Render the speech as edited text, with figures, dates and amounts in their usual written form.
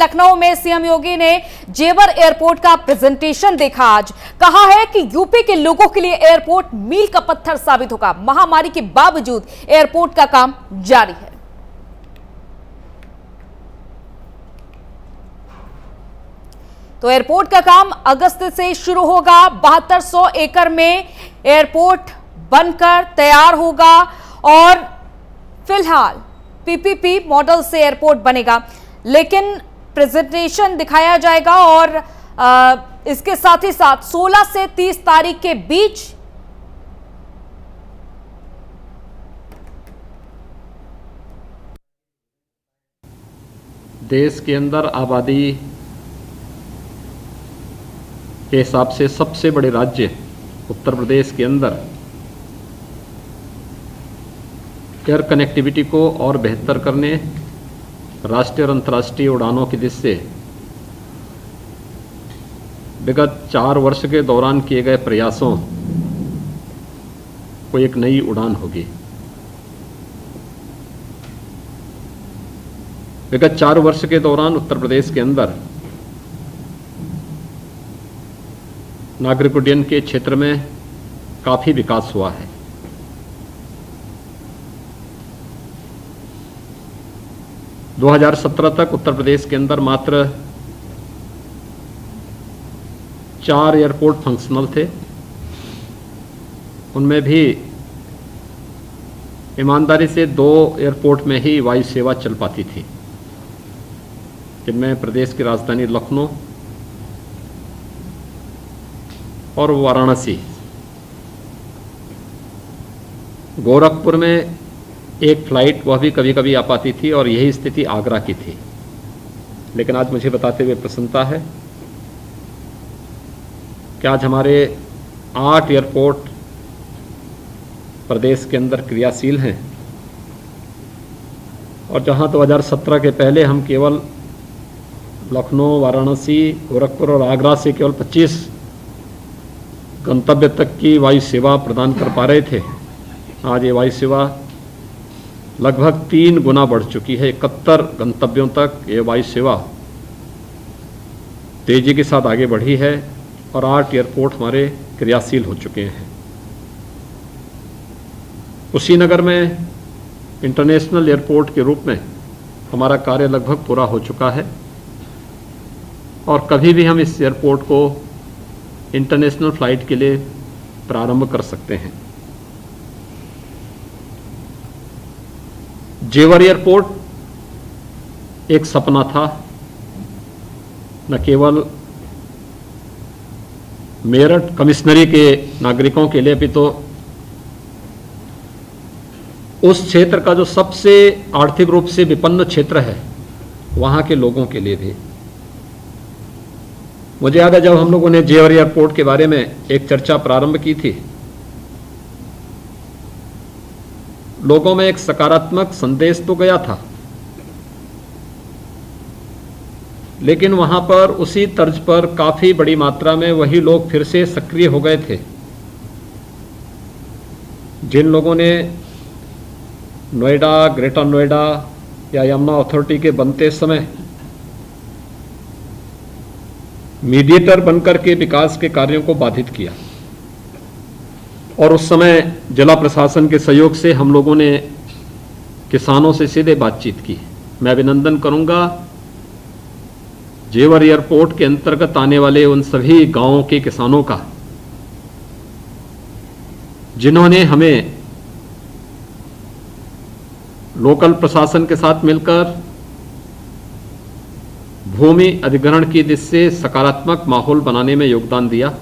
लखनऊ में सीएम योगी ने जेवर एयरपोर्ट का प्रेजेंटेशन देखा। आज कहा है कि यूपी के लोगों के लिए एयरपोर्ट मील का पत्थर साबित होगा। महामारी के बावजूद एयरपोर्ट का काम जारी है। तो एयरपोर्ट का काम अगस्त से शुरू होगा। 7200 एकड़ में एयरपोर्ट बनकर तैयार होगा और फिलहाल पीपीपी मॉडल से एयरपोर्ट बनेगा, लेकिन प्रेजेंटेशन दिखाया जाएगा और इसके साथ ही साथ 16 से 30 तारीख के बीच देश के अंदर आबादी के हिसाब से सबसे बड़े राज्य उत्तर प्रदेश के अंदर एयर कनेक्टिविटी को और बेहतर करने, राष्ट्रीय और अंतर्राष्ट्रीय उड़ानों की दृष्टि से विगत 4 वर्ष के दौरान किए गए प्रयासों को एक नई उड़ान होगी। विगत 4 वर्ष के दौरान उत्तर प्रदेश के अंदर नागरिक उड्डयन के क्षेत्र में काफ़ी विकास हुआ है। दो 2017 तक उत्तर प्रदेश के अंदर मात्र 4 एयरपोर्ट फंक्शनल थे। उनमें भी ईमानदारी से 2 एयरपोर्ट में ही वायु सेवा चल पाती थी, जिनमें प्रदेश की राजधानी लखनऊ और वाराणसी। गोरखपुर में एक फ्लाइट, वह भी कभी कभी आ पाती थी, और यही स्थिति आगरा की थी। लेकिन आज मुझे बताते हुए प्रसन्नता है कि आज हमारे 8 एयरपोर्ट प्रदेश के अंदर क्रियाशील हैं, और जहां 2017 के पहले हम केवल लखनऊ, वाराणसी, गोरखपुर और आगरा से केवल 25 गंतव्य तक की वायु सेवा प्रदान कर पा रहे थे, आज ये वायु सेवा लगभग 3 गुना बढ़ चुकी है। 71 गंतव्यों तक ये वायु सेवा तेजी के साथ आगे बढ़ी है और 8 एयरपोर्ट हमारे क्रियाशील हो चुके हैं। कुशीनगर में इंटरनेशनल एयरपोर्ट के रूप में हमारा कार्य लगभग पूरा हो चुका है, और कभी भी हम इस एयरपोर्ट को इंटरनेशनल फ्लाइट के लिए प्रारंभ कर सकते हैं। जेवर एयरपोर्ट एक सपना था, न केवल मेरठ कमिश्नरी के नागरिकों के लिए, भी तो उस क्षेत्र का जो सबसे आर्थिक रूप से विपन्न क्षेत्र है, वहां के लोगों के लिए भी। मुझे याद है जब हम लोगों ने जेवर एयरपोर्ट के बारे में एक चर्चा प्रारंभ की थी, लोगों में एक सकारात्मक संदेश तो गया था, लेकिन वहां पर उसी तर्ज पर काफी बड़ी मात्रा में वही लोग फिर से सक्रिय हो गए थे, जिन लोगों ने नोएडा, ग्रेटर नोएडा या यमुना अथॉरिटी के बनते समय मीडिएटर बनकर के विकास के कार्यों को बाधित किया, और उस समय जिला प्रशासन के सहयोग से हम लोगों ने किसानों से सीधे बातचीत की। मैं अभिनंदन करूंगा जेवर एयरपोर्ट के अंतर्गत आने वाले उन सभी गांवों के किसानों का, जिन्होंने हमें लोकल प्रशासन के साथ मिलकर भूमि अधिग्रहण की दिशा से सकारात्मक माहौल बनाने में योगदान दिया।